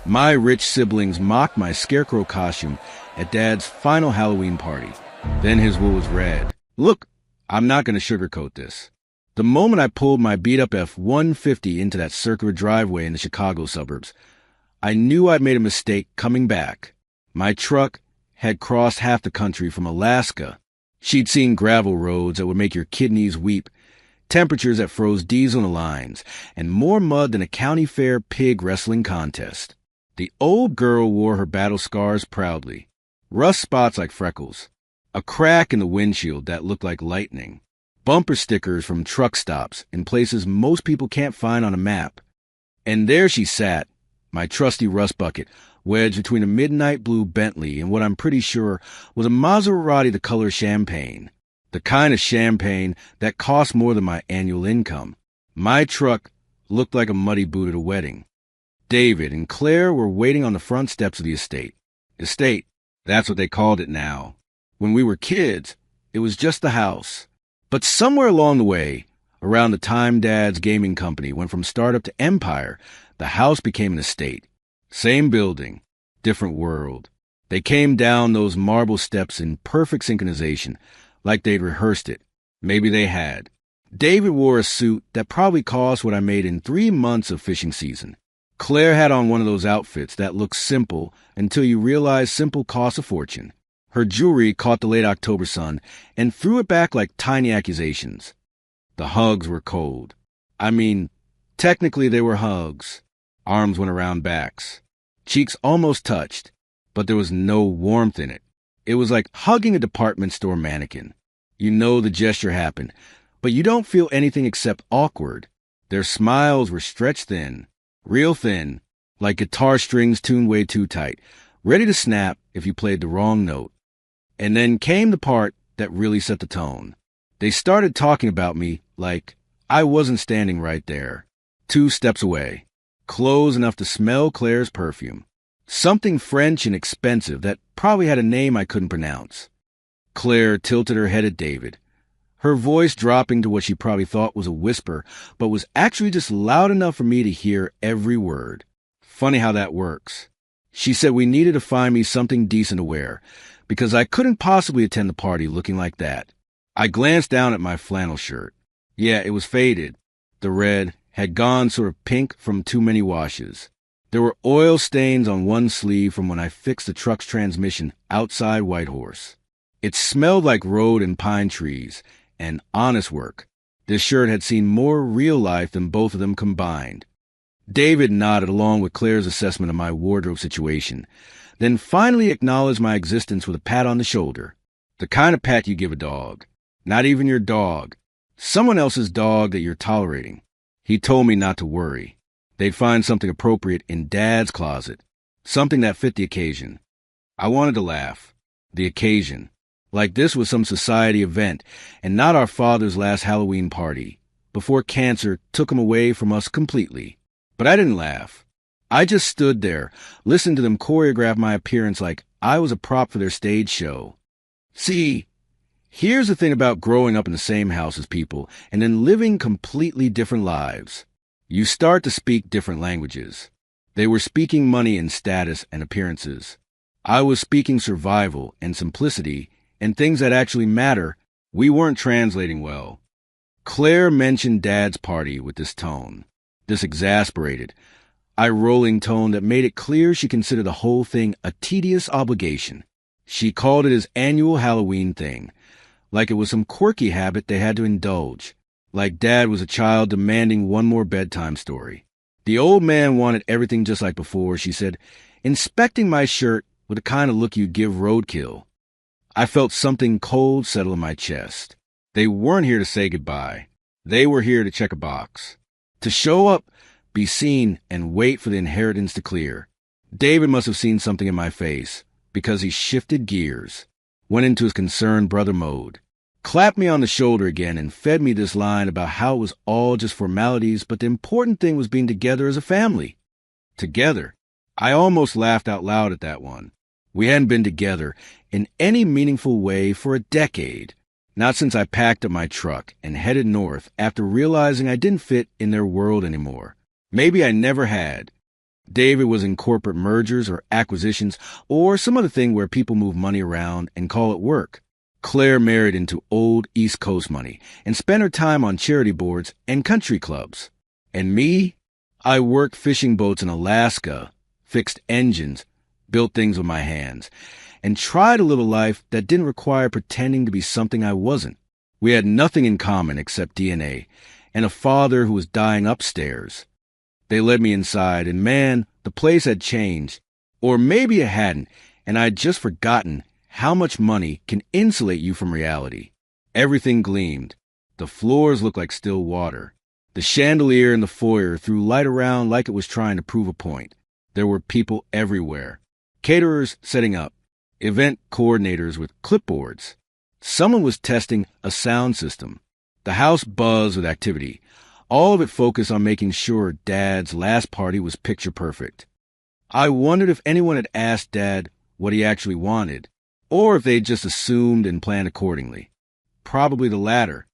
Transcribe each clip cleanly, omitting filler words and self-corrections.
My rich siblings mocked my scarecrow costume at Dad's final Halloween party. Then his wool was red. Look, I'm not going to sugarcoat this. The moment I pulled my beat-up F-150 into that circular driveway in the Chicago suburbs, I knew I'd made a mistake coming back. My truck had crossed half the country from Alaska. She'd seen gravel roads that would make your kidneys weep, temperatures that froze diesel in the lines, and more mud than a county fair pig wrestling contest. The old girl wore her battle scars proudly. Rust spots like freckles. A crack in the windshield that looked like lightning. Bumper stickers from truck stops in places most people can't find on a map. And there she sat, my trusty rust bucket, wedged between a midnight blue Bentley and what I'm pretty sure was a Maserati the color champagne. The kind of champagne that cost more than my annual income. My truck looked like a muddy boot at a wedding. David and Claire were waiting on the front steps of the estate. Estate, that's what they called it now. When we were kids, it was just the house. But somewhere along the way, around the time Dad's gaming company went from startup to empire, the house became an estate. Same building, different world. They came down those marble steps in perfect synchronization, like they'd rehearsed it. Maybe they had. David wore a suit that probably cost what I made in 3 months of fishing season. Claire had on one of those outfits that look simple until you realize simple costs a fortune. Her jewelry caught the late October sun and threw it back like tiny accusations. The hugs were cold. I mean, technically they were hugs. Arms went around backs. Cheeks almost touched, but there was no warmth in it. It was like hugging a department store mannequin. You know the gesture happened, but you don't feel anything except awkward. Their smiles were stretched thin. Real thin, like guitar strings tuned way too tight, ready to snap if you played the wrong note. And then came the part that really set the tone. They started talking about me like I wasn't standing right there, 2 steps away, close enough to smell Claire's perfume. Something French and expensive that probably had a name I couldn't pronounce. Claire tilted her head at David, her voice dropping to what she probably thought was a whisper, but was actually just loud enough for me to hear every word. Funny how that works. She said we needed to find me something decent to wear, because I couldn't possibly attend the party looking like that. I glanced down at my flannel shirt. Yeah, it was faded. The red had gone sort of pink from too many washes. There were oil stains on one sleeve from when I fixed the truck's transmission outside Whitehorse. It smelled like road and pine trees, and honest work. This shirt had seen more real life than both of them combined. David nodded along with Claire's assessment of my wardrobe situation, then finally acknowledged my existence with a pat on the shoulder. The kind of pat you give a dog. Not even your dog. Someone else's dog that you're tolerating. He told me not to worry. They'd find something appropriate in Dad's closet. Something that fit the occasion. I wanted to laugh. The occasion. Like this was some society event, and not our father's last Halloween party, before cancer took him away from us completely. But I didn't laugh. I just stood there, listened to them choreograph my appearance like I was a prop for their stage show. See, here's the thing about growing up in the same house as people, and then living completely different lives. You start to speak different languages. They were speaking money and status and appearances. I was speaking survival and simplicity, and things that actually matter. We weren't translating well. Claire mentioned Dad's party with this tone, this exasperated, eye-rolling tone that made it clear she considered the whole thing a tedious obligation. She called it his annual Halloween thing, like it was some quirky habit they had to indulge, like Dad was a child demanding one more bedtime story. The old man wanted everything just like before, she said, inspecting my shirt with the kind of look you'd give roadkill. I felt something cold settle in my chest. They weren't here to say goodbye. They were here to check a box. To show up, be seen, and wait for the inheritance to clear. David must have seen something in my face, because he shifted gears, went into his concerned brother mode, clapped me on the shoulder again, and fed me this line about how it was all just formalities, but the important thing was being together as a family. Together. I almost laughed out loud at that one. We hadn't been together in any meaningful way for a decade. Not since I packed up my truck and headed north after realizing I didn't fit in their world anymore. Maybe I never had. David was in corporate mergers or acquisitions or some other thing where people move money around and call it work. Claire married into old East Coast money and spent her time on charity boards and country clubs. And me? I worked fishing boats in Alaska, fixed engines, built things with my hands, and tried a little life that didn't require pretending to be something I wasn't. We had nothing in common except DNA and a father who was dying upstairs. They led me inside, and man, the place had changed. Or maybe it hadn't, and I'd just forgotten how much money can insulate you from reality. Everything gleamed. The floors looked like still water. The chandelier in the foyer threw light around like it was trying to prove a point. There were people everywhere. Caterers setting up. Event coordinators with clipboards. Someone was testing a sound system. The house buzzed with activity. All of it focused on making sure Dad's last party was picture perfect. I wondered if anyone had asked Dad what he actually wanted, or if they'd just assumed and planned accordingly. Probably the latter.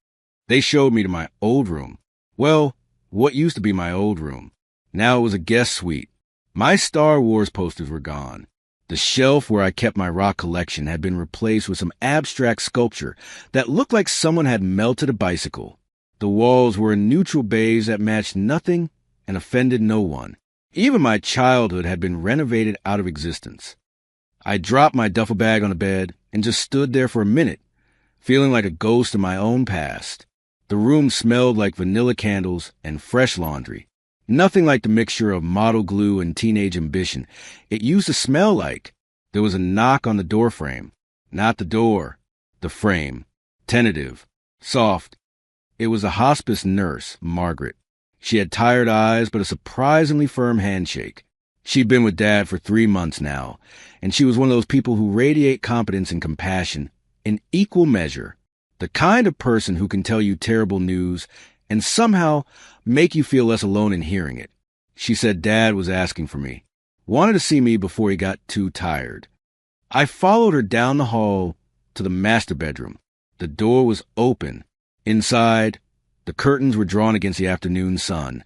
They showed me to my old room. Well, what used to be my old room. Now it was a guest suite. My Star Wars posters were gone. The shelf where I kept my rock collection had been replaced with some abstract sculpture that looked like someone had melted a bicycle. The walls were a neutral beige that matched nothing and offended no one. Even my childhood had been renovated out of existence. I dropped my duffel bag on the bed and just stood there for a minute, feeling like a ghost of my own past. The room smelled like vanilla candles and fresh laundry. Nothing like the mixture of model glue and teenage ambition it used to smell like. There was a knock on the door frame. Not the door, the frame. Tentative, soft. It was a hospice nurse, Margaret. She had tired eyes, but a surprisingly firm handshake. She'd been with Dad for 3 months now, and she was one of those people who radiate competence and compassion in equal measure. The kind of person who can tell you terrible news and somehow make you feel less alone in hearing it. She said Dad was asking for me, wanted to see me before he got too tired. I followed her down the hall to the master bedroom. The door was open. Inside, the curtains were drawn against the afternoon sun,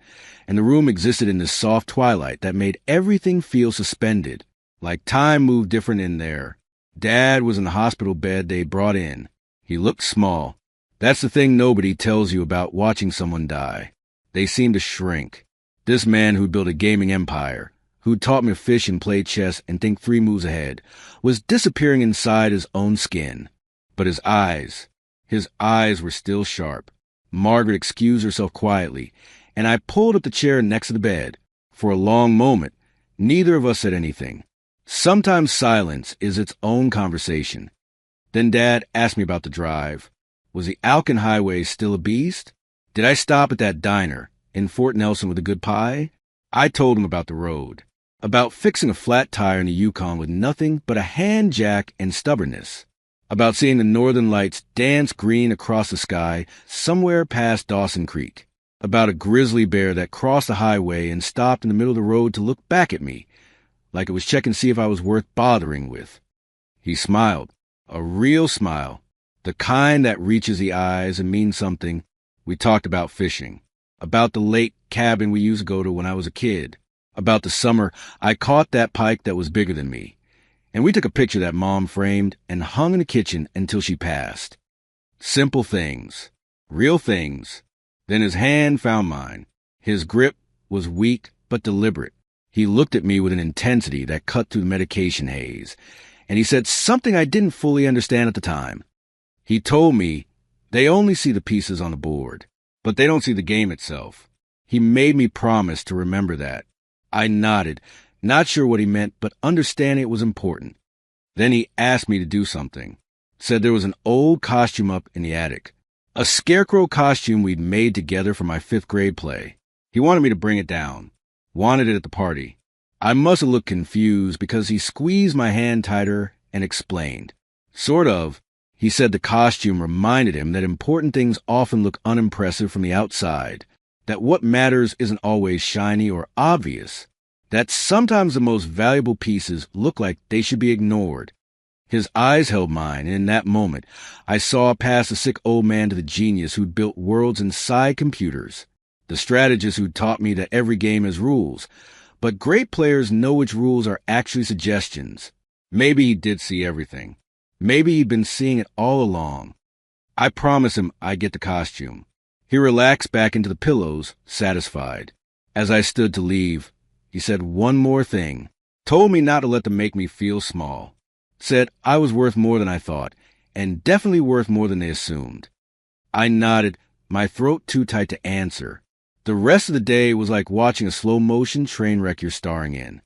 and the room existed in this soft twilight that made everything feel suspended, like time moved different in there. Dad was in the hospital bed they brought in. He looked small. That's the thing nobody tells you about watching someone die. They seem to shrink. This man who'd built a gaming empire, who'd taught me to fish and play chess and think 3 moves ahead, was disappearing inside his own skin. But his eyes were still sharp. Margaret excused herself quietly, and I pulled up the chair next to the bed. For a long moment, neither of us said anything. Sometimes silence is its own conversation. Then Dad asked me about the drive. Was the Alkin Highway still a beast? Did I stop at that diner in Fort Nelson with a good pie? I told him about the road, about fixing a flat tire in the Yukon with nothing but a hand jack and stubbornness, about seeing the northern lights dance green across the sky somewhere past Dawson Creek, about a grizzly bear that crossed the highway and stopped in the middle of the road to look back at me, like it was checking to see if I was worth bothering with. He smiled, a real smile, the kind that reaches the eyes and means something. We talked about fishing, about the lake cabin we used to go to when I was a kid, about the summer I caught that pike that was bigger than me. And we took a picture that Mom framed and hung in the kitchen until she passed. Simple things, real things. Then his hand found mine. His grip was weak but deliberate. He looked at me with an intensity that cut through the medication haze, and he said something I didn't fully understand at the time. He told me they only see the pieces on the board, but they don't see the game itself. He made me promise to remember that. I nodded, not sure what he meant, but understanding it was important. Then he asked me to do something. Said there was an old costume up in the attic. A scarecrow costume we'd made together for my 5th grade play. He wanted me to bring it down. Wanted it at the party. I must have looked confused because he squeezed my hand tighter and explained. Sort of. He said the costume reminded him that important things often look unimpressive from the outside, that what matters isn't always shiny or obvious, that sometimes the most valuable pieces look like they should be ignored. His eyes held mine, and in that moment, I saw past the sick old man to the genius who'd built worlds inside computers, the strategist who'd taught me that every game has rules, But great players know which rules are actually suggestions. Maybe he did see everything. Maybe he'd been seeing it all along. I promised him I'd get the costume. He relaxed back into the pillows, satisfied. As I stood to leave, he said one more thing. Told me not to let them make me feel small. Said I was worth more than I thought, and definitely worth more than they assumed. I nodded, my throat too tight to answer. The rest of the day was like watching a slow-motion train wreck you're starring in.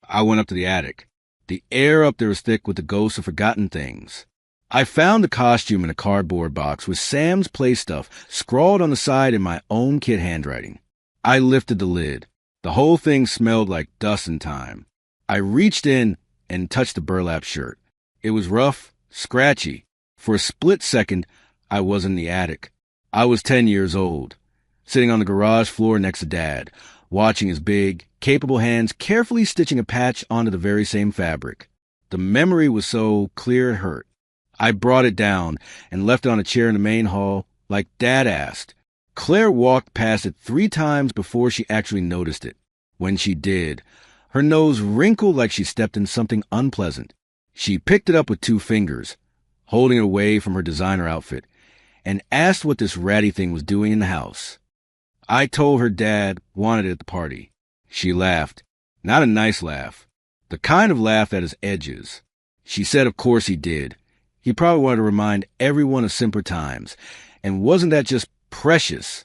I went up to the attic. The air up there was thick with the ghosts of forgotten things. I found the costume in a cardboard box with Sam's play stuff scrawled on the side in my own kid handwriting. I lifted the lid. The whole thing smelled like dust and time. I reached in and touched the burlap shirt. It was rough, scratchy. For a split second, I was in the attic. I was 10 years old, sitting on the garage floor next to Dad, watching his big, capable hands carefully stitching a patch onto the very same fabric. The memory was so clear it hurt. I brought it down and left it on a chair in the main hall, like Dad asked. Claire walked past it 3 times before she actually noticed it. When she did, her nose wrinkled like she stepped in something unpleasant. She picked it up with 2 fingers, holding it away from her designer outfit, and asked what this ratty thing was doing in the house. I told her Dad wanted it at the party. She laughed. Not a nice laugh. The kind of laugh that has edges. She said of course he did. He probably wanted to remind everyone of simpler times. And wasn't that just precious?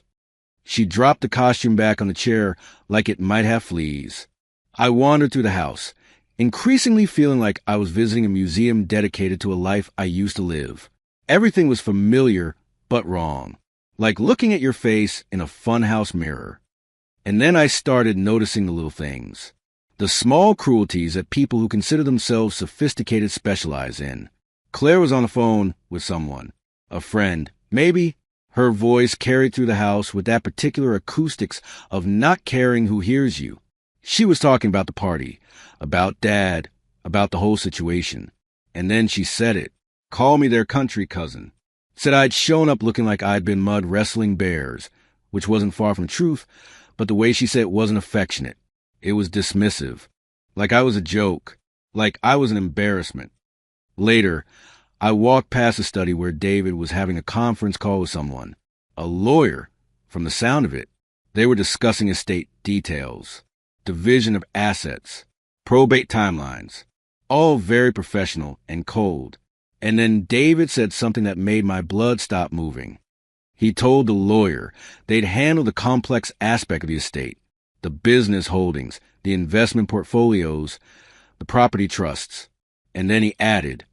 She dropped the costume back on the chair like it might have fleas. I wandered through the house, increasingly feeling like I was visiting a museum dedicated to a life I used to live. Everything was familiar, but wrong. Like looking at your face in a funhouse mirror. And then I started noticing the little things. The small cruelties that people who consider themselves sophisticated specialize in. Claire was on the phone with someone. A friend, maybe. Her voice carried through the house with that particular acoustics of not caring who hears you. She was talking about the party, about Dad, about the whole situation. And then she said it. Called me their country cousin. Said I'd shown up looking like I'd been mud wrestling bears, which wasn't far from truth, but the way she said it wasn't affectionate. It was dismissive. Like I was a joke. Like I was an embarrassment. Later, I walked past the study where David was having a conference call with someone. A lawyer, from the sound of it. They were discussing estate details, division of assets, probate timelines, all very professional and cold. And then David said something that made my blood stop moving. He told the lawyer they'd handle the complex aspect of the estate, the business holdings, the investment portfolios, the property trusts. And then he added,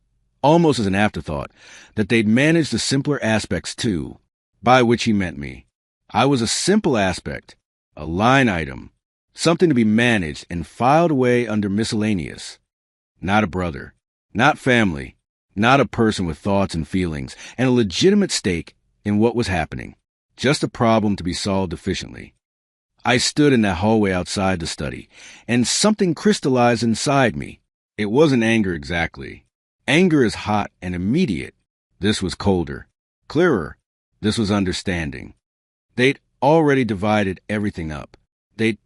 almost as an afterthought, that they'd manage the simpler aspects too, by which he meant me. I was a simple aspect, a line item, something to be managed and filed away under miscellaneous. Not a brother, not family, not a person with thoughts and feelings, and a legitimate stake in what was happening. Just a problem to be solved efficiently. I stood in that hallway outside the study, and something crystallized inside me. It wasn't anger exactly. Anger is hot and immediate. This was colder, clearer. This was understanding. They'd already divided everything up. They'd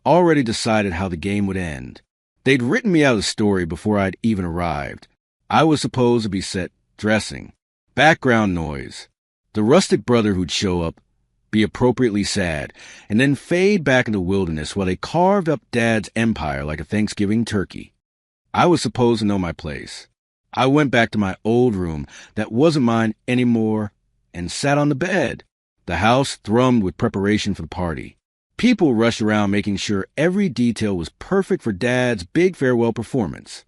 already decided how the game would end. They'd written me out of the story before I'd even arrived. I was supposed to be set dressing, background noise, the rustic brother who'd show up, be appropriately sad, and then fade back into the wilderness while they carved up Dad's empire like a Thanksgiving turkey. I was supposed to know my place. I went back to my old room that wasn't mine anymore and sat on the bed. The house thrummed with preparation for the party. People rushed around making sure every detail was perfect for Dad's big farewell performance.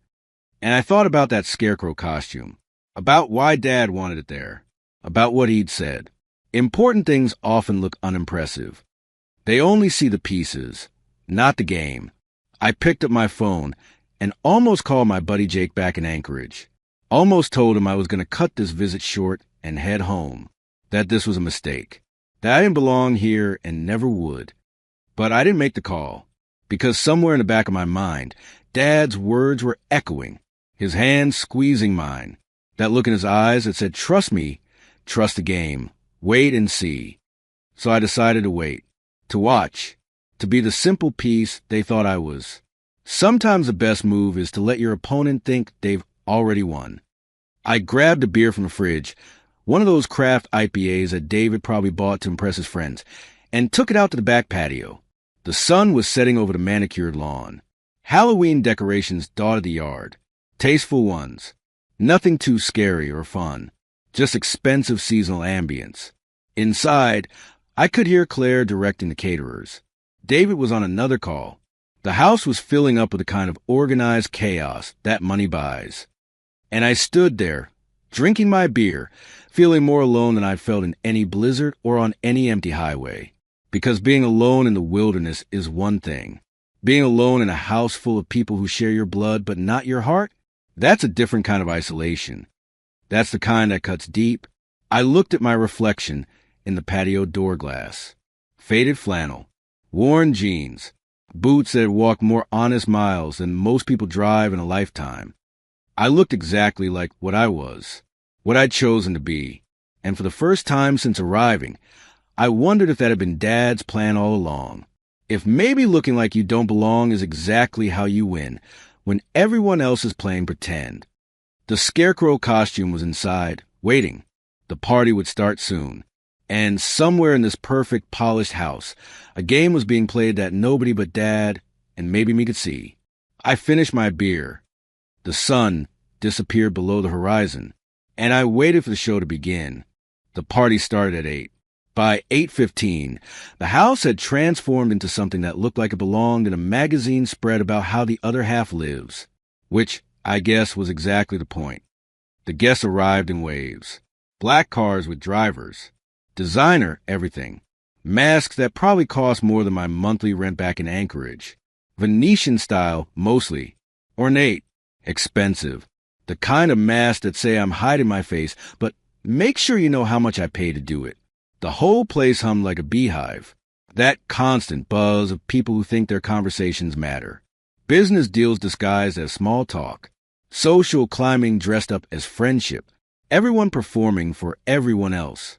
And I thought about that scarecrow costume, about why Dad wanted it there, about what he'd said. Important things often look unimpressive. They only see the pieces, not the game. I picked up my phone and almost called my buddy Jake back in Anchorage. Almost told him I was going to cut this visit short and head home, that this was a mistake, that I didn't belong here and never would. But I didn't make the call, because somewhere in the back of my mind, Dad's words were echoing, his hand squeezing mine, that look in his eyes that said, trust me, trust the game, wait and see. So I decided to wait, to watch, to be the simple piece they thought I was. Sometimes the best move is to let your opponent think they've already won. I grabbed a beer from the fridge, one of those craft IPAs that David probably bought to impress his friends, and took it out to the back patio. The sun was setting over the manicured lawn. Halloween decorations dotted the yard. Tasteful ones. Nothing too scary or fun. Just expensive seasonal ambience. Inside, I could hear Claire directing the caterers. David was on another call. The house was filling up with the kind of organized chaos that money buys. And I stood there, drinking my beer, feeling more alone than I'd felt in any blizzard or on any empty highway. Because being alone in the wilderness is one thing. Being alone in a house full of people who share your blood but not your heart, that's a different kind of isolation. That's the kind that cuts deep. I looked at my reflection in the patio door glass. Faded flannel, worn jeans, boots that had walked more honest miles than most people drive in a lifetime. I looked exactly like what I was, what I'd chosen to be. And for the first time since arriving, I wondered if that had been Dad's plan all along. If maybe looking like you don't belong is exactly how you win, when everyone else is playing pretend. The scarecrow costume was inside, waiting. The party would start soon. And somewhere in this perfect, polished house, a game was being played that nobody but Dad and maybe me could see. I finished my beer. The sun disappeared below the horizon, and I waited for the show to begin. The party started at 8. By 8:15, the house had transformed into something that looked like it belonged in a magazine spread about how the other half lives, which I guess was exactly the point. The guests arrived in waves. Black cars with drivers. Designer everything. Masks that probably cost more than my monthly rent back in Anchorage. Venetian style, mostly. Ornate. Expensive. The kind of masks that say I'm hiding my face, but make sure you know how much I pay to do it. The whole place hummed like a beehive. That constant buzz of people who think their conversations matter. Business deals disguised as small talk. Social climbing dressed up as friendship. Everyone performing for everyone else.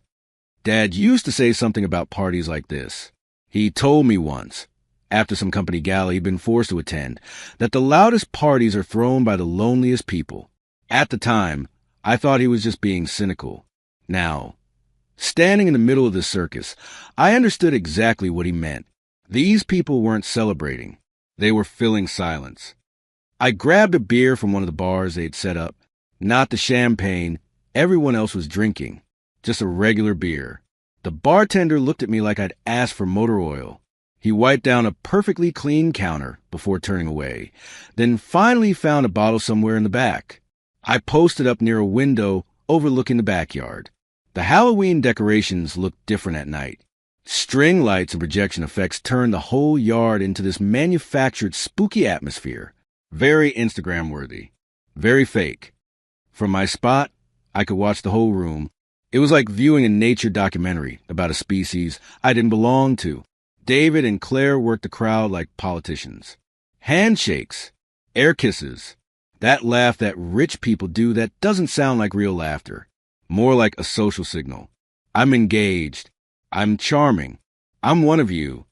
Dad used to say something about parties like this. He told me once, after some company gala he'd been forced to attend, that the loudest parties are thrown by the loneliest people. At the time, I thought he was just being cynical. Now, standing in the middle of the circus, I understood exactly what he meant. These people weren't celebrating. They were filling silence. I grabbed a beer from one of the bars they'd set up. Not the champagne everyone else was drinking. Just a regular beer. The bartender looked at me like I'd asked for motor oil. He wiped down a perfectly clean counter before turning away, then finally found a bottle somewhere in the back. I posted up near a window overlooking the backyard. The Halloween decorations looked different at night. String lights and projection effects turned the whole yard into this manufactured spooky atmosphere. Very Instagram-worthy. Very fake. From my spot, I could watch the whole room. It was like viewing a nature documentary about a species I didn't belong to. David and Claire worked the crowd like politicians. Handshakes. Air kisses. That laugh that rich people do that doesn't sound like real laughter. More like a social signal. I'm engaged. I'm charming. I'm one of you.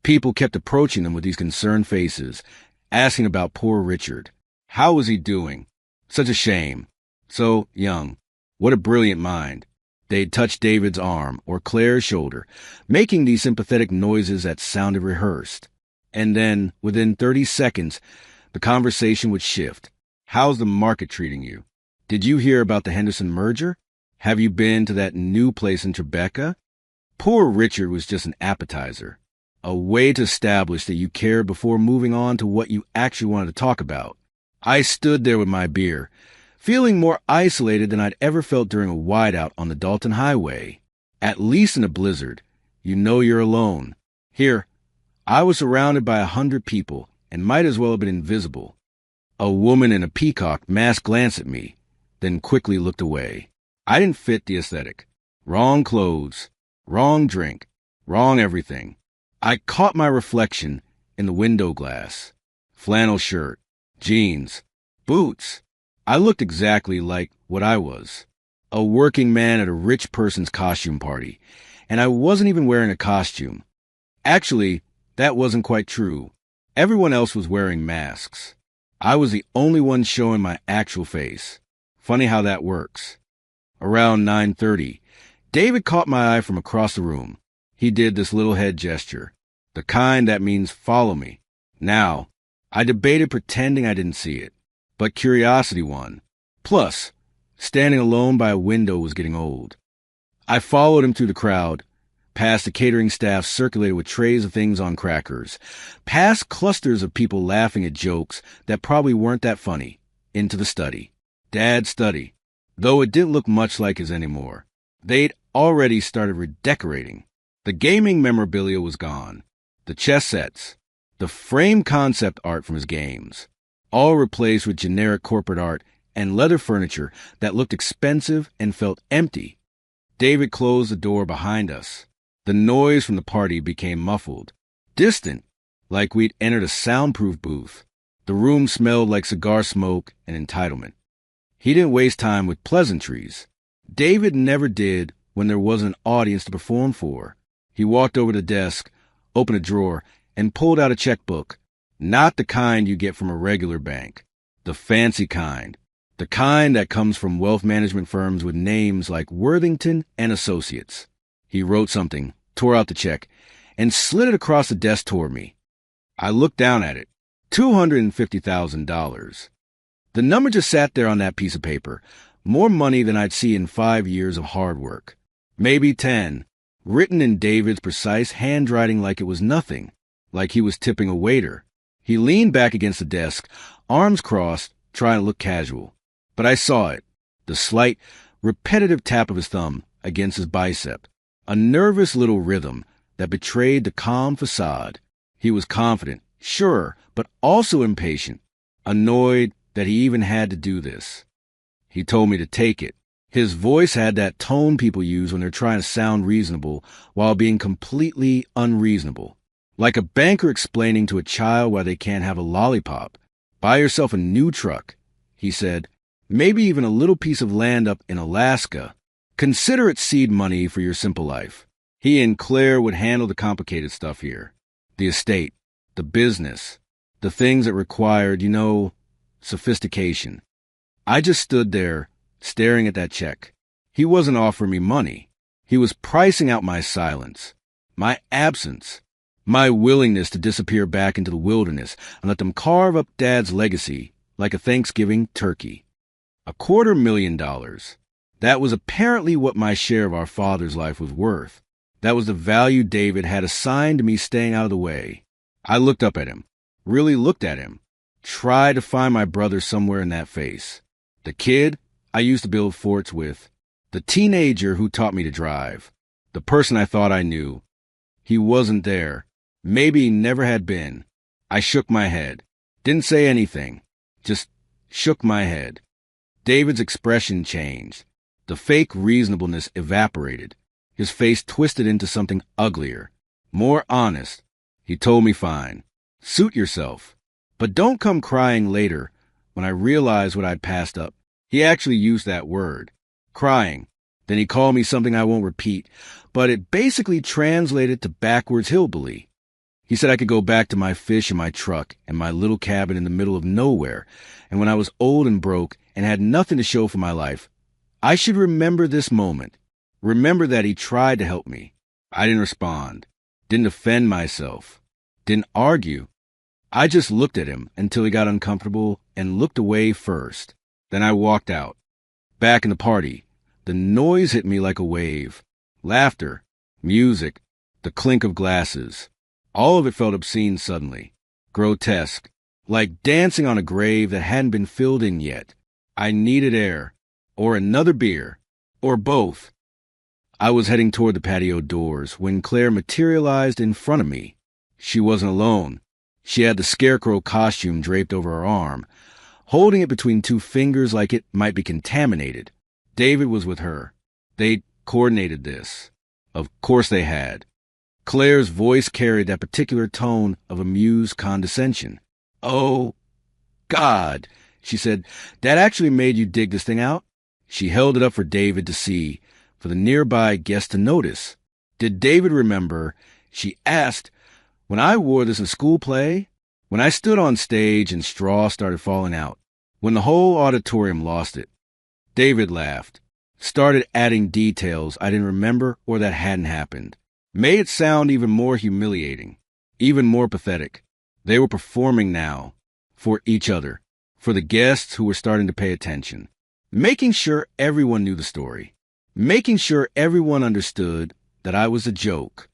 People kept approaching them with these concerned faces, asking about poor Richard. How was he doing? Such a shame. So young. What a brilliant mind. They'd touch David's arm or Claire's shoulder, making these sympathetic noises that sounded rehearsed. And then, within 30 seconds, the conversation would shift. How's the market treating you? Did you hear about the Henderson merger? Have you been to that new place in Tribeca? Poor Richard was just an appetizer, a way to establish that you cared before moving on to what you actually wanted to talk about. I stood there with my beer, feeling more isolated than I'd ever felt during a whiteout on the Dalton Highway. At least in a blizzard, you know you're alone. Here, I was surrounded by 100 people and might as well have been invisible. A woman in a peacock mask glanced at me, then quickly looked away. I didn't fit the aesthetic. Wrong clothes, wrong drink, wrong everything. I caught my reflection in the window glass. Flannel shirt, jeans, boots. I looked exactly like what I was. A working man at a rich person's costume party. And I wasn't even wearing a costume. Actually, That wasn't quite true. Everyone else was wearing masks. I was the only one showing my actual face. Funny how that works. Around 9:30, David caught my eye from across the room. He did this little head gesture, the kind that means follow me. Now, I debated pretending I didn't see it, but curiosity won. Plus, standing alone by a window was getting old. I followed him through the crowd, past the catering staff circulated with trays of things on crackers, past clusters of people laughing at jokes that probably weren't that funny, into the study. Dad's study, though it didn't look much like his anymore. They'd already started redecorating. The gaming memorabilia was gone. The chess sets, the frame concept art from his games, all replaced with generic corporate art and leather furniture that looked expensive and felt empty. David closed the door behind us. The noise from the party became muffled, distant, like we'd entered a soundproof booth. The room smelled like cigar smoke and entitlement. He didn't waste time with pleasantries. David never did when there wasn't an audience to perform for. He walked over to the desk, opened a drawer, and pulled out a checkbook. Not the kind you get from a regular bank. The fancy kind. The kind that comes from wealth management firms with names like Worthington and Associates. He wrote something, tore out the check, and slid it across the desk toward me. I looked down at it. $250,000. The number just sat there on that piece of paper. More money than I'd see in 5 years of hard work. Maybe 10. Written in David's precise handwriting like it was nothing. Like he was tipping a waiter. He leaned back against the desk, arms crossed, trying to look casual. But I saw it. The slight, repetitive tap of his thumb against his bicep. A nervous little rhythm that betrayed the calm facade. He was confident, sure, but also impatient. Annoyed that he even had to do this. He told me to take it. His voice had that tone people use when they're trying to sound reasonable while being completely unreasonable. Like a banker explaining to a child why they can't have a lollipop. Buy yourself a new truck, he said. Maybe even a little piece of land up in Alaska. Consider it seed money for your simple life. He and Claire would handle the complicated stuff here. The estate, the business, the things that required, sophistication. I just stood there, staring at that check. He wasn't offering me money. He was pricing out my silence, my absence, my willingness to disappear back into the wilderness and let them carve up Dad's legacy like a Thanksgiving turkey. $250,000. That was apparently what my share of our father's life was worth. That was the value David had assigned to me staying out of the way. I looked up at him, really looked at him, tried to find my brother somewhere in that face. The kid I used to build forts with, the teenager who taught me to drive, the person I thought I knew. He wasn't there. Maybe he never had been. I shook my head. Didn't say anything. Just shook my head. David's expression changed. The fake reasonableness evaporated. His face twisted into something uglier, more honest. He told me fine. Suit yourself. But don't come crying later when I realized what I'd passed up. He actually used that word. Crying. Then he called me something I won't repeat, but it basically translated to backwards hillbilly. He said I could go back to my fish and my truck and my little cabin in the middle of nowhere, and when I was old and broke and had nothing to show for my life, I should remember this moment. Remember that he tried to help me. I didn't respond. Didn't defend myself. Didn't argue. I just looked at him until he got uncomfortable and looked away first. Then I walked out. Back in the party, the noise hit me like a wave. Laughter, music, the clink of glasses. All of it felt obscene suddenly. Grotesque. Like dancing on a grave that hadn't been filled in yet. I needed air. Or another beer. Or both. I was heading toward the patio doors when Claire materialized in front of me. She wasn't alone. She had the scarecrow costume draped over her arm, holding it between two fingers like it might be contaminated. David was with her. They'd coordinated this. Of course they had. Claire's voice carried that particular tone of amused condescension. "Oh, God," she said, "that actually made you dig this thing out?" She held it up for David to see, for the nearby guest to notice. Did David remember? She asked, When I wore this in school play, when I stood on stage and straw started falling out, when the whole auditorium lost it, David laughed, started adding details I didn't remember or that hadn't happened, made it sound even more humiliating, even more pathetic. They were performing now, for each other, for the guests who were starting to pay attention, making sure everyone knew the story, making sure everyone understood that I was a joke.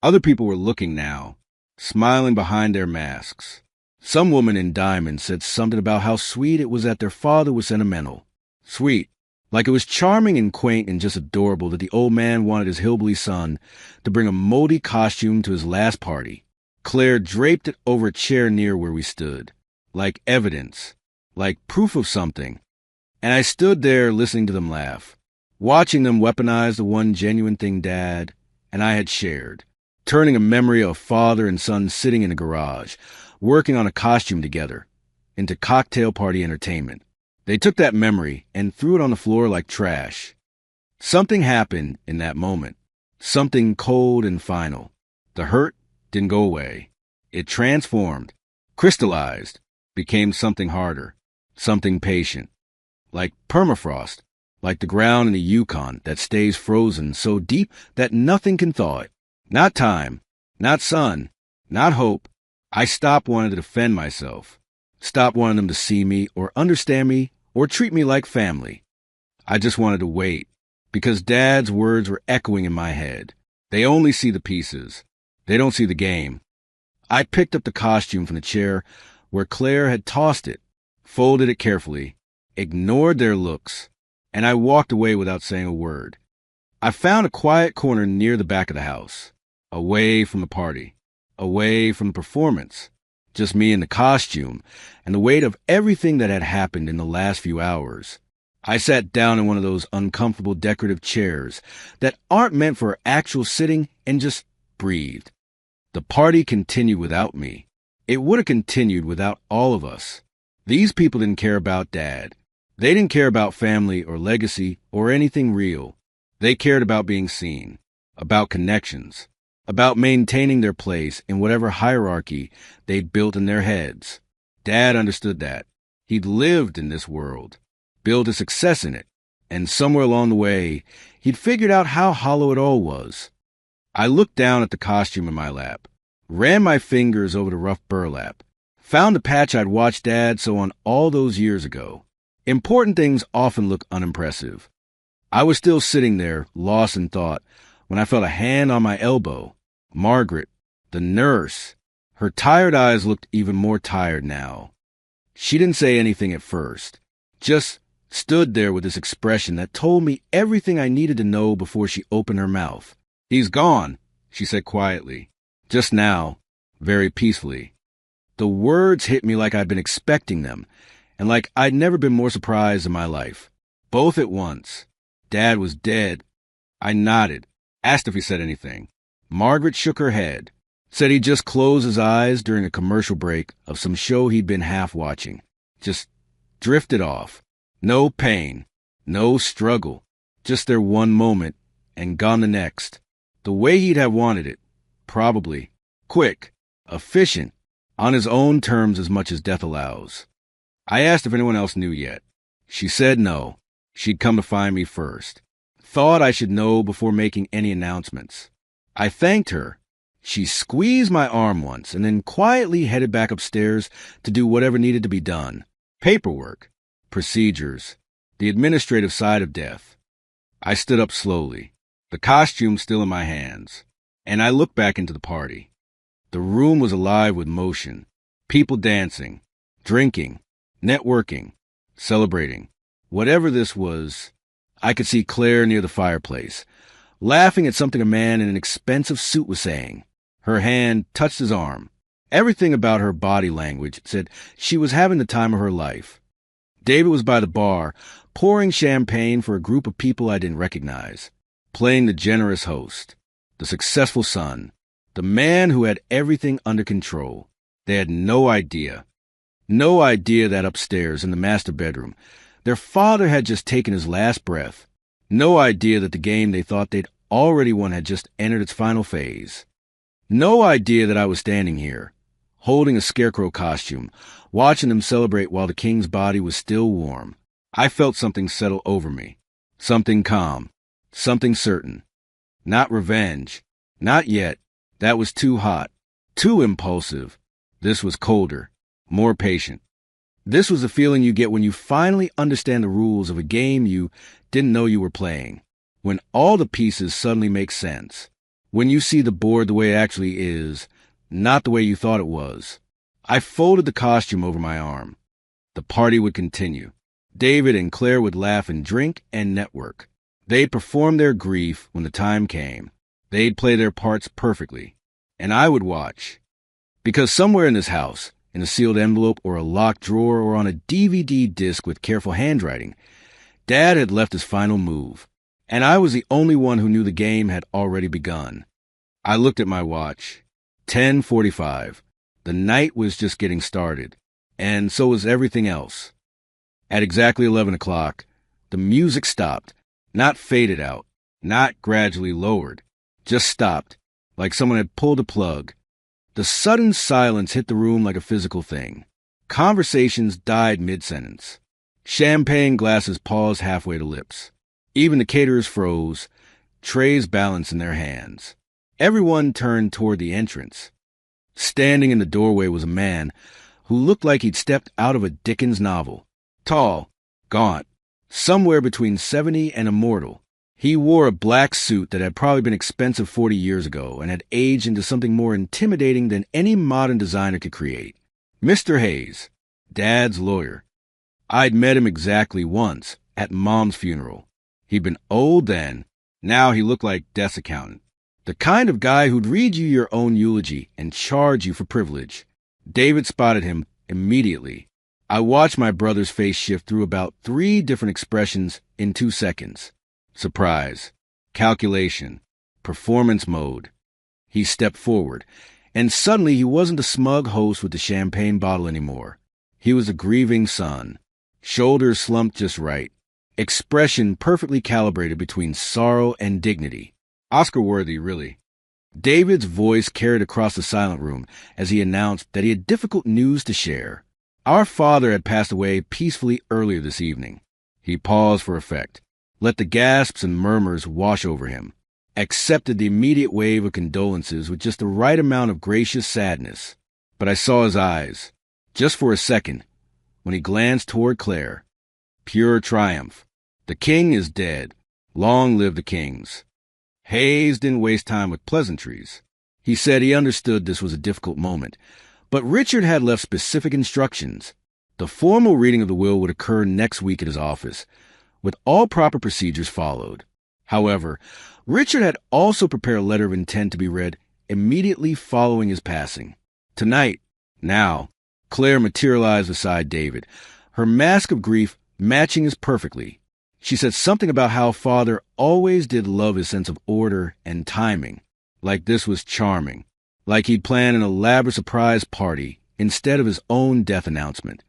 Other people were looking now, smiling behind their masks. Some woman in diamonds said something about how sweet it was that their father was sentimental. Sweet, like it was charming and quaint and just adorable that the old man wanted his hillbilly son to bring a moldy costume to his last party. Claire draped it over a chair near where we stood, like evidence, like proof of something. And I stood there listening to them laugh, watching them weaponize the one genuine thing Dad and I had shared, turning a memory of father and son sitting in a garage, working on a costume together, into cocktail party entertainment. They took that memory and threw it on the floor like trash. Something happened in that moment, something cold and final. The hurt didn't go away. It transformed, crystallized, became something harder, something patient, like permafrost, like the ground in the Yukon that stays frozen so deep that nothing can thaw it. Not time, not sun, not hope. I stopped wanting to defend myself, stopped wanting them to see me or understand me or treat me like family. I just wanted to wait, because Dad's words were echoing in my head. They only see the pieces. They don't see the game. I picked up the costume from the chair where Claire had tossed it, folded it carefully, ignored their looks, and I walked away without saying a word. I found a quiet corner near the back of the house, away from the party, away from the performance, just me and the costume and the weight of everything that had happened in the last few hours. I sat down in one of those uncomfortable decorative chairs that aren't meant for actual sitting and just breathed. The party continued without me. It would have continued without all of us. These people didn't care about Dad. They didn't care about family or legacy or anything real. They cared about being seen, about connections, about maintaining their place in whatever hierarchy they'd built in their heads. Dad understood that. He'd lived in this world, built a success in it, and somewhere along the way, he'd figured out how hollow it all was. I looked down at the costume in my lap, ran my fingers over the rough burlap, found the patch I'd watched Dad sew on all those years ago. Important things often look unimpressive. I was still sitting there, lost in thought, when I felt a hand on my elbow. Margaret, the nurse. Her tired eyes looked even more tired now. She didn't say anything at first, just stood there with this expression that told me everything I needed to know before she opened her mouth. "He's gone," she said quietly, just now, very peacefully. The words hit me like I'd been expecting them, and like I'd never been more surprised in my life. Both at once. Dad was dead. I nodded, asked if he said anything. Margaret shook her head, said he'd just closed his eyes during a commercial break of some show he'd been half watching. Just drifted off. No pain, no struggle, just their one moment and gone the next. The way he'd have wanted it, probably. Quick, efficient, on his own terms as much as death allows. I asked if anyone else knew yet. She said no. She'd come to find me first. Thought I should know before making any announcements. I thanked her. She squeezed my arm once and then quietly headed back upstairs to do whatever needed to be done. Paperwork, procedures, the administrative side of death. I stood up slowly, the costume still in my hands, and I looked back into the party. The room was alive with motion, people dancing, drinking, networking, celebrating. Whatever this was, I could see Claire near the fireplace, laughing at something a man in an expensive suit was saying. Her hand touched his arm. Everything about her body language said she was having the time of her life. David was by the bar, pouring champagne for a group of people I didn't recognize, playing the generous host, the successful son, the man who had everything under control. They had no idea that upstairs in the master bedroom, their father had just taken his last breath. No idea that the game they thought they'd already won had just entered its final phase. No idea that I was standing here, holding a scarecrow costume, watching them celebrate while the king's body was still warm. I felt something settle over me. Something calm. Something certain. Not revenge. Not yet. That was too hot. Too impulsive. This was colder. More patient. This was the feeling you get when you finally understand the rules of a game you didn't know you were playing. When all the pieces suddenly make sense. When you see the board the way it actually is, not the way you thought it was. I folded the costume over my arm. The party would continue. David and Claire would laugh and drink and network. They'd perform their grief when the time came. They'd play their parts perfectly. And I would watch. Because somewhere in this house, in a sealed envelope or a locked drawer or on a DVD disc with careful handwriting, Dad had left his final move. And I was the only one who knew the game had already begun. I looked at my watch. 10:45. The night was just getting started. And so was everything else. At exactly 11 o'clock, the music stopped. Not faded out. Not gradually lowered. Just stopped. Like someone had pulled a plug. The sudden silence hit the room like a physical thing. Conversations died mid-sentence. Champagne glasses paused halfway to lips. Even the caterers froze, trays balanced in their hands. Everyone turned toward the entrance. Standing in the doorway was a man who looked like he'd stepped out of a Dickens novel. Tall, gaunt, somewhere between 70 and immortal. He wore a black suit that had probably been expensive 40 years ago and had aged into something more intimidating than any modern designer could create. Mr. Hayes, Dad's lawyer. I'd met him exactly once, at Mom's funeral. He'd been old then. Now he looked like Death's accountant. The kind of guy who'd read you your own eulogy and charge you for privilege. David spotted him immediately. I watched my brother's face shift through about 3 different expressions in 2 seconds. Surprise, calculation, performance mode. He stepped forward, and suddenly he wasn't the smug host with the champagne bottle anymore. He was a grieving son. Shoulders slumped just right. Expression perfectly calibrated between sorrow and dignity. Oscar-worthy, really. David's voice carried across the silent room as he announced that he had difficult news to share. Our father had passed away peacefully earlier this evening. He paused for effect, let the gasps and murmurs wash over him, accepted the immediate wave of condolences with just the right amount of gracious sadness. But I saw his eyes, just for a second, when he glanced toward Claire. Pure triumph. The king is dead. Long live the kings. Hayes didn't waste time with pleasantries. He said he understood this was a difficult moment, but Richard had left specific instructions. The formal reading of the will would occur next week at his office, with all proper procedures followed. However, Richard had also prepared a letter of intent to be read immediately following his passing. Tonight, now, Claire materialized beside David, her mask of grief matching his perfectly. She said something about how Father always did love his sense of order and timing, like this was charming, like he'd planned an elaborate surprise party instead of his own death announcement.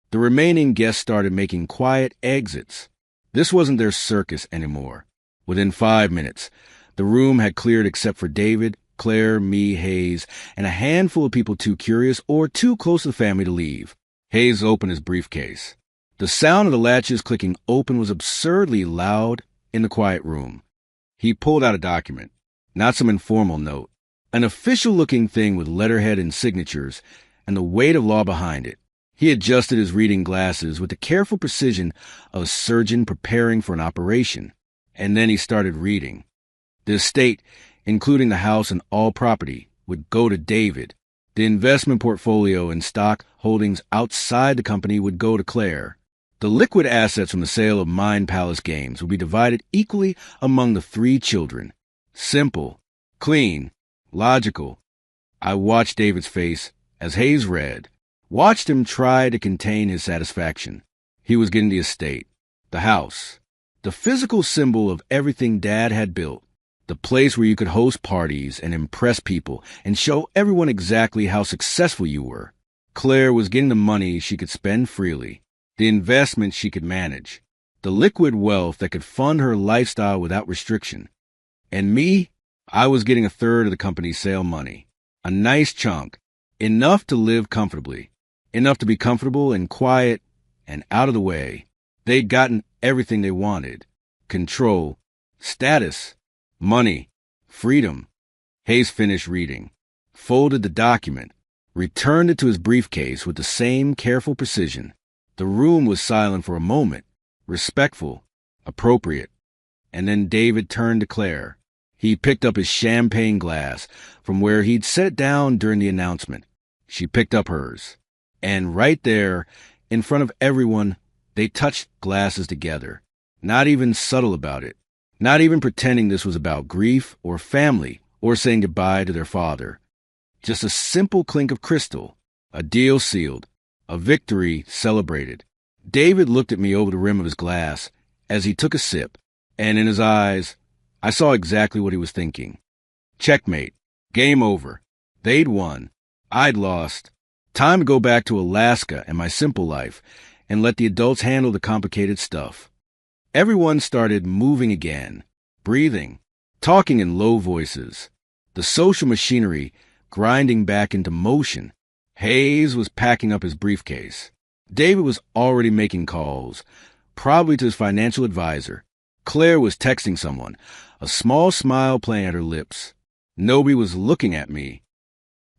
The remaining guests started making quiet exits. This wasn't their circus anymore. Within 5 minutes, the room had cleared except for David, Claire, me, Hayes, and a handful of people too curious or too close to the family to leave. Hayes opened his briefcase. The sound of the latches clicking open was absurdly loud in the quiet room. He pulled out a document, not some informal note, an official-looking thing with letterhead and signatures and the weight of law behind it. He adjusted his reading glasses with the careful precision of a surgeon preparing for an operation, and then he started reading. The estate, including the house and all property, would go to David. The investment portfolio and stock holdings outside the company would go to Claire. The liquid assets from the sale of Mind Palace Games would be divided equally among the 3 children. Simple, clean, logical. I watched David's face as Hayes read, watched him try to contain his satisfaction. He was getting the estate, the house, the physical symbol of everything Dad had built, the place where you could host parties and impress people and show everyone exactly how successful you were. Claire was getting the money she could spend freely. The investment she could manage, the liquid wealth that could fund her lifestyle without restriction. And me, I was getting 1/3 of the company's sale money. A nice chunk. Enough to live comfortably. Enough to be comfortable and quiet and out of the way. They'd gotten everything they wanted. Control, status, money, freedom. Hayes finished reading, folded the document, returned it to his briefcase with the same careful precision. The room was silent for a moment, respectful, appropriate. And then David turned to Claire. He picked up his champagne glass from where he'd set it down during the announcement. She picked up hers. And right there, in front of everyone, they touched glasses together. Not even subtle about it. Not even pretending this was about grief or family or saying goodbye to their father. Just a simple clink of crystal. A deal sealed. A victory celebrated. David looked at me over the rim of his glass as he took a sip, and in his eyes, I saw exactly what he was thinking. Checkmate. Game over. They'd won. I'd lost. Time to go back to Alaska and my simple life and let the adults handle the complicated stuff. Everyone started moving again, breathing, talking in low voices. The social machinery grinding back into motion. Hayes was packing up his briefcase. David was already making calls, probably to his financial advisor. Claire was texting someone, a small smile playing at her lips. Nobody was looking at me.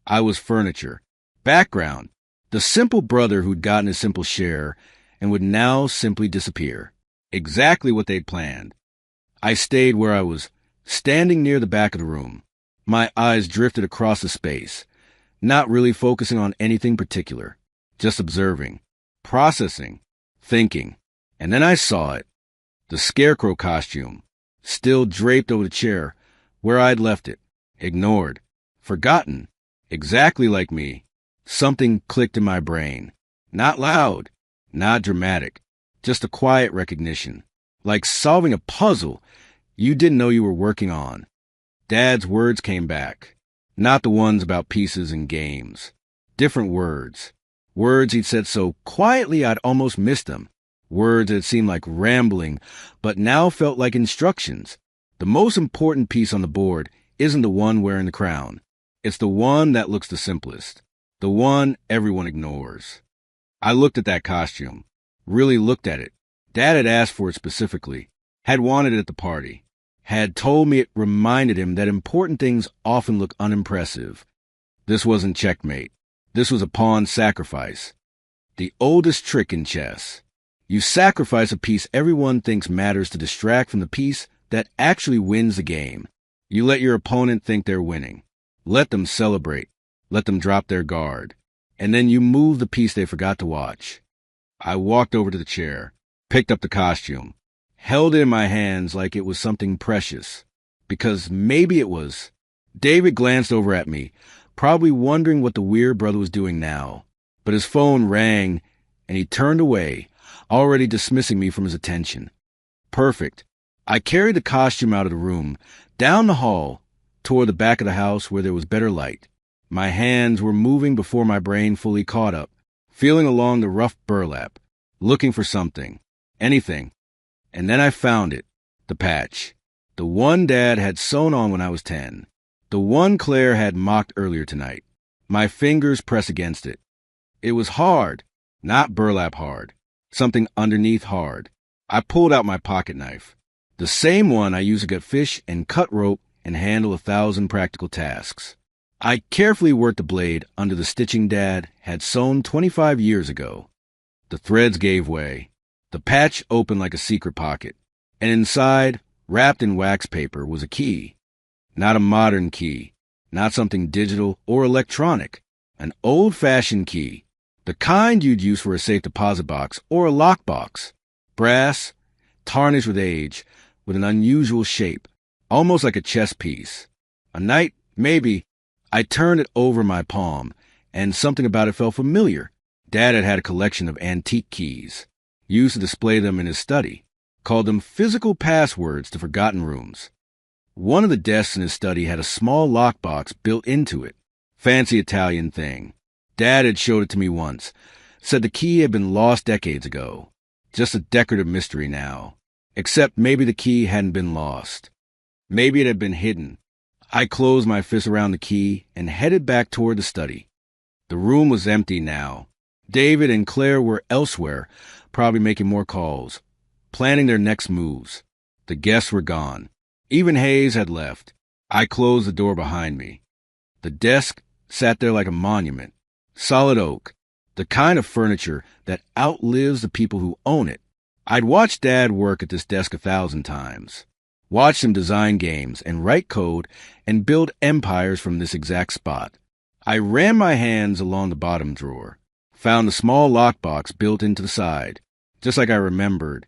I was furniture. Background. The simple brother who'd gotten his simple share and would now simply disappear. Exactly what they'd planned. I stayed where I was, standing near the back of the room. My eyes drifted across the space, not really focusing on anything particular, just observing, processing, thinking. And then I saw it. The scarecrow costume, still draped over the chair where I'd left it, ignored, forgotten, exactly like me. Something clicked in my brain. Not loud, not dramatic, just a quiet recognition, like solving a puzzle you didn't know you were working on. Dad's words came back, not the ones about pieces and games. Different words. Words he'd said so quietly I'd almost missed them. Words that seemed like rambling, but now felt like instructions. The most important piece on the board isn't the one wearing the crown. It's the one that looks the simplest. The one everyone ignores. I looked at that costume. Really looked at it. Dad had asked for it specifically. Had wanted it at the party. Had told me it reminded him that important things often look unimpressive. This wasn't checkmate. This was a pawn sacrifice. The oldest trick in chess. You sacrifice a piece everyone thinks matters to distract from the piece that actually wins the game. You let your opponent think they're winning. Let them celebrate. Let them drop their guard. And then you move the piece they forgot to watch. I walked over to the chair, picked up the costume, held it in my hands like it was something precious. Because maybe it was. David glanced over at me, probably wondering what the weird brother was doing now. But his phone rang, and he turned away, already dismissing me from his attention. Perfect. I carried the costume out of the room, down the hall, toward the back of the house where there was better light. My hands were moving before my brain fully caught up, feeling along the rough burlap, looking for something, anything. And then I found it, the patch. The one Dad had sewn on when I was 10. The one Claire had mocked earlier tonight. My fingers pressed against it. It was hard, not burlap hard, something underneath hard. I pulled out my pocket knife, the same one I use to gut fish and cut rope and handle 1,000 practical tasks. I carefully worked the blade under the stitching Dad had sewn 25 years ago. The threads gave way. The patch opened like a secret pocket. And inside, wrapped in wax paper, was a key. Not a modern key. Not something digital or electronic. An old-fashioned key. The kind you'd use for a safe deposit box or a lockbox. Brass, tarnished with age, with an unusual shape. Almost like a chess piece. A night, maybe, I turned it over my palm, and something about it felt familiar. Dad had a collection of antique keys, used to display them in his study, called them physical passwords to forgotten rooms. One of the desks in his study had a small lockbox built into it. Fancy Italian thing. Dad had showed it to me once, said the key had been lost decades ago. Just a decorative mystery now. Except maybe the key hadn't been lost. Maybe it had been hidden. I closed my fist around the key and headed back toward the study. The room was empty now. David and Claire were elsewhere, probably making more calls, planning their next moves. The guests were gone. Even Hayes had left. I closed the door behind me. The desk sat there like a monument. Solid oak. The kind of furniture that outlives the people who own it. I'd watched Dad work at this desk 1,000 times. Watched him design games and write code and build empires from this exact spot. I ran my hands along the bottom drawer. Found the small lockbox built into the side, just like I remembered.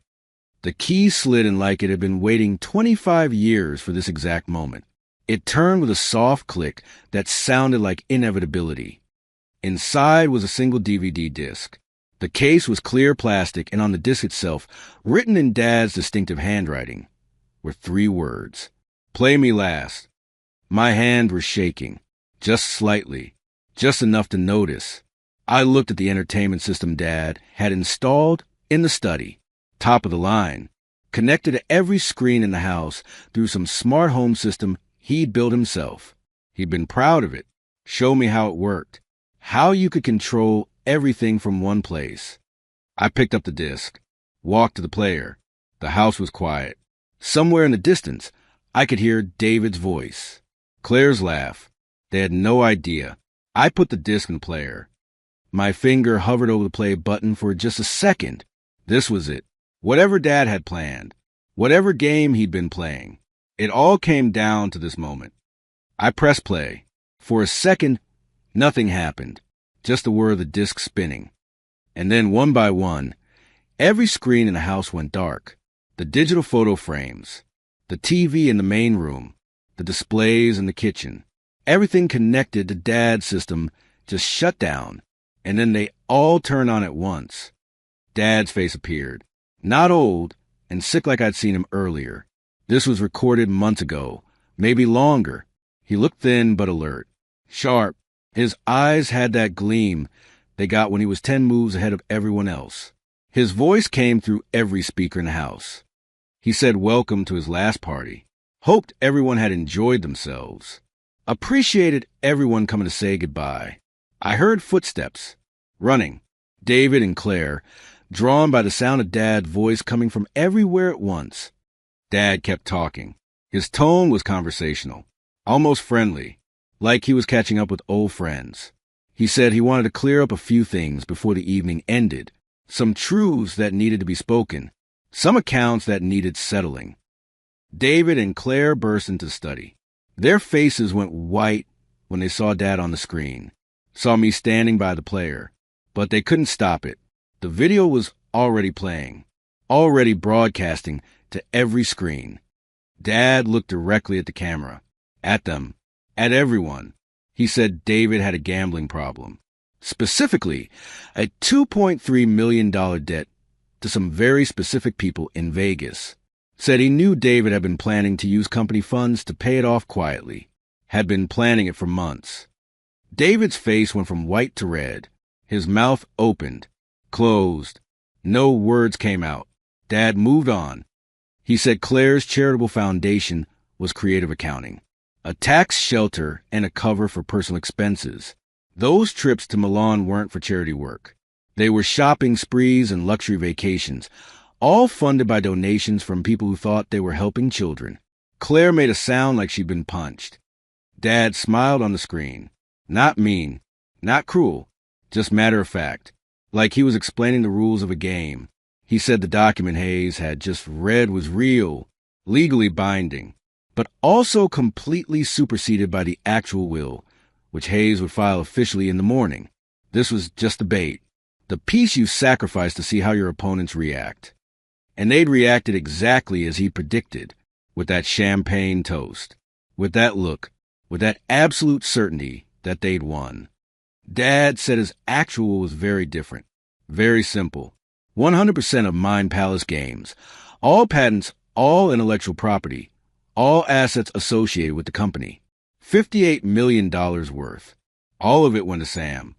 The key slid in like it had been waiting 25 years for this exact moment. It turned with a soft click that sounded like inevitability. Inside was a single DVD disc. The case was clear plastic, and on the disc itself, written in Dad's distinctive handwriting, were 3 words. Play me last. My hand was shaking, just slightly, just enough to notice. I looked at the entertainment system Dad had installed in the study, top of the line, connected to every screen in the house through some smart home system he'd built himself. He'd been proud of it, showed me how it worked, how you could control everything from one place. I picked up the disc, walked to the player. The house was quiet. Somewhere in the distance, I could hear David's voice, Claire's laugh. They had no idea. I put the disc in the player. My finger hovered over the play button for just a second. This was it. Whatever Dad had planned, whatever game he'd been playing, it all came down to this moment. I pressed play. For a second, nothing happened, just the whir of the disc spinning. And then one by one, every screen in the house went dark. The digital photo frames, the TV in the main room, the displays in the kitchen, everything connected to Dad's system just shut down. And then they all turned on at once. Dad's face appeared. Not old, and sick like I'd seen him earlier. This was recorded months ago, maybe longer. He looked thin but alert. Sharp. His eyes had that gleam they got when he was 10 moves ahead of everyone else. His voice came through every speaker in the house. He said welcome to his last party. Hoped everyone had enjoyed themselves. Appreciated everyone coming to say goodbye. I heard footsteps, running. David and Claire, drawn by the sound of Dad's voice coming from everywhere at once. Dad kept talking. His tone was conversational, almost friendly, like he was catching up with old friends. He said he wanted to clear up a few things before the evening ended, some truths that needed to be spoken, some accounts that needed settling. David and Claire burst into the study. Their faces went white when they saw Dad on the screen. Saw me standing by the player, but they couldn't stop it. The video was already playing, already broadcasting to every screen. Dad looked directly at the camera, at them, at everyone. He said David had a gambling problem, specifically a $2.3 million debt to some very specific people in Vegas. Said he knew David had been planning to use company funds to pay it off quietly, had been planning it for months. David's face went from white to red. His mouth opened, closed. No words came out. Dad moved on. He said Claire's charitable foundation was creative accounting, a tax shelter and a cover for personal expenses. Those trips to Milan weren't for charity work. They were shopping sprees and luxury vacations, all funded by donations from people who thought they were helping children. Claire made a sound like she'd been punched. Dad smiled on the screen. Not mean, not cruel, just matter of fact, like he was explaining the rules of a game. He said the document Hayes had just read was real, legally binding, but also completely superseded by the actual will, which Hayes would file officially in the morning. This was just the bait, the piece you sacrifice to see how your opponents react. And they'd reacted exactly as he predicted, with that champagne toast, with that look, with that absolute certainty that they'd won. Dad said his actual was very different, very simple. 100% of Mind Palace games, all patents, all intellectual property, all assets associated with the company. $58 million worth. All of it went to Sam.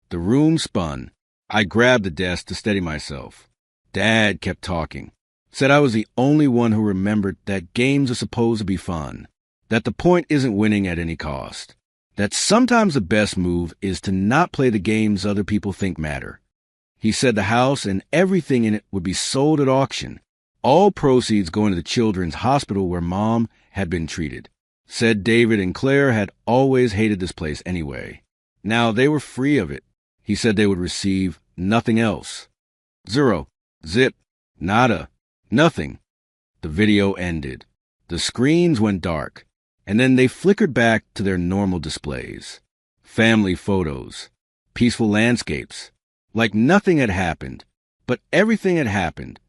The room spun. I grabbed the desk to steady myself. Dad kept talking. Said I was the only one who remembered that games are supposed to be fun, That the point isn't winning at any cost. That sometimes the best move is to not play the games other people think matter. He said the house and everything in it would be sold at auction, all proceeds going to the children's hospital where Mom had been treated. Said David and Claire had always hated this place anyway. Now they were free of it. He said they would receive nothing else. Zero. Zip. Nada. Nothing. The video ended. The screens went dark, and then they flickered back to their normal displays. Family photos. Peaceful landscapes. Like nothing had happened, but everything had happened.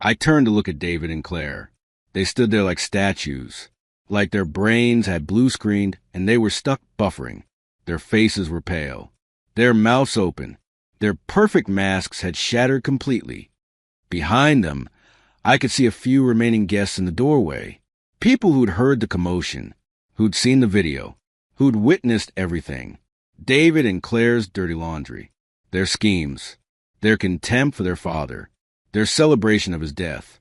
I turned to look at David and Claire. They stood there like statues, like their brains had blue-screened and they were stuck buffering. Their faces were pale, their mouths open. Their perfect masks had shattered completely. Behind them, I could see a few remaining guests in the doorway. People who'd heard the commotion, who'd seen the video, who'd witnessed everything. David and Claire's dirty laundry, their schemes, their contempt for their father, their celebration of his death.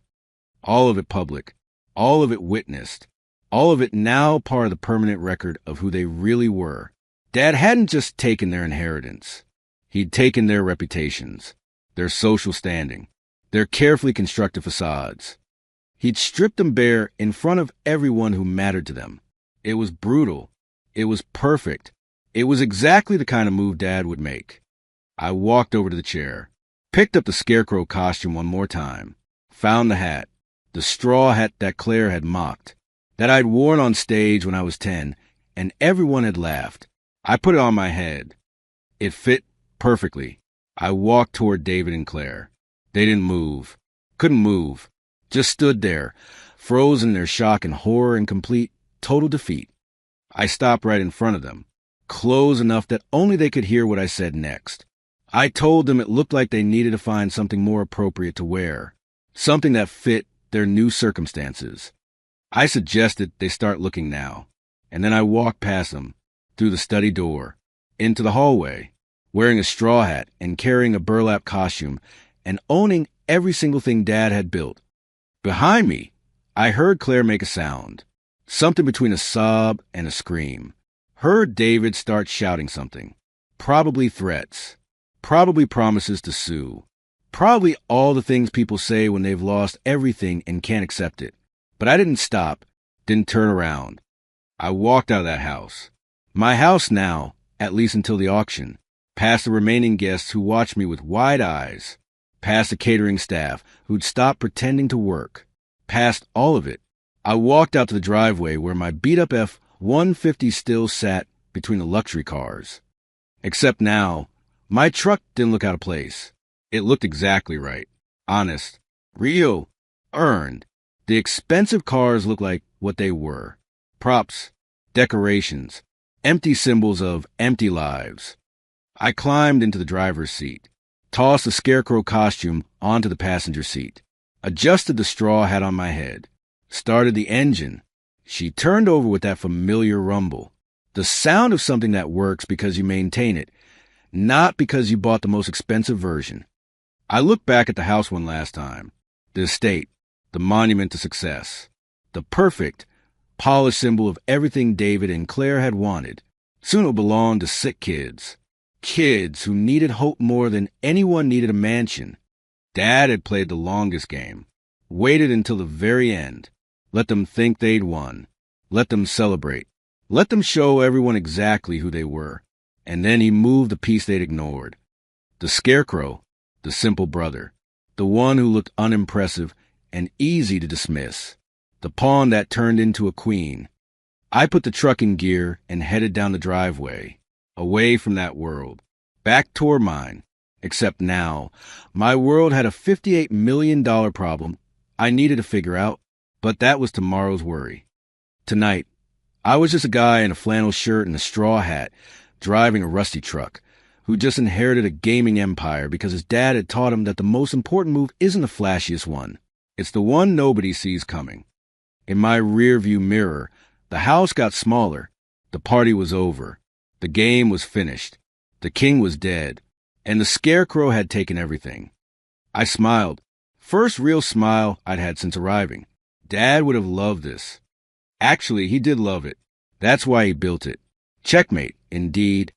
All of it public, all of it witnessed, all of it now part of the permanent record of who they really were. Dad hadn't just taken their inheritance. He'd taken their reputations, their social standing, their carefully constructed facades. He'd stripped them bare in front of everyone who mattered to them. It was brutal. It was perfect. It was exactly the kind of move Dad would make. I walked over to the chair, picked up the scarecrow costume one more time, found the hat, the straw hat that Claire had mocked, that I'd worn on stage when I was 10, and everyone had laughed. I put it on my head. It fit perfectly. I walked toward David and Claire. They didn't move. Couldn't move. Just stood there, frozen in their shock and horror and complete, total defeat. I stopped right in front of them, close enough that only they could hear what I said next. I told them it looked like they needed to find something more appropriate to wear, something that fit their new circumstances. I suggested they start looking now, and then I walked past them, through the study door, into the hallway, wearing a straw hat and carrying a burlap costume and owning every single thing Dad had built. Behind me, I heard Claire make a sound, something between a sob and a scream. Heard David start shouting something, probably threats, probably promises to sue, probably all the things people say when they've lost everything and can't accept it. But I didn't stop, didn't turn around. I walked out of that house. My house now, at least until the auction, past the remaining guests who watched me with wide eyes, past the catering staff who'd stopped pretending to work, past all of it. I walked out to the driveway where my beat-up F-150 still sat between the luxury cars. Except now, my truck didn't look out of place. It looked exactly right. Honest. Real. Earned. The expensive cars looked like what they were. Props. Decorations. Empty symbols of empty lives. I climbed into the driver's seat, tossed the scarecrow costume onto the passenger seat, adjusted the straw hat on my head, started the engine. She turned over with that familiar rumble, the sound of something that works because you maintain it, not because you bought the most expensive version. I looked back at the house one last time, the estate, the monument to success, the perfect, polished symbol of everything David and Claire had wanted. Soon it belonged to sick kids. Kids who needed hope more than anyone needed a mansion. Dad had played the longest game, waited until the very end, let them think they'd won, let them celebrate, let them show everyone exactly who they were, and then he moved the piece they'd ignored. The scarecrow, the simple brother, the one who looked unimpressive and easy to dismiss, the pawn that turned into a queen. I put the truck in gear and headed down the driveway, away from that world, back toward mine. Except now, my world had a $58 million problem I needed to figure out, but that was tomorrow's worry. Tonight, I was just a guy in a flannel shirt and a straw hat, driving a rusty truck, who just inherited a gaming empire because his dad had taught him that the most important move isn't the flashiest one. It's the one nobody sees coming. In my rearview mirror, the house got smaller. The party was over. The game was finished. The king was dead. And the scarecrow had taken everything. I smiled. First real smile I'd had since arriving. Dad would have loved this. Actually, he did love it. That's why he built it. Checkmate, indeed.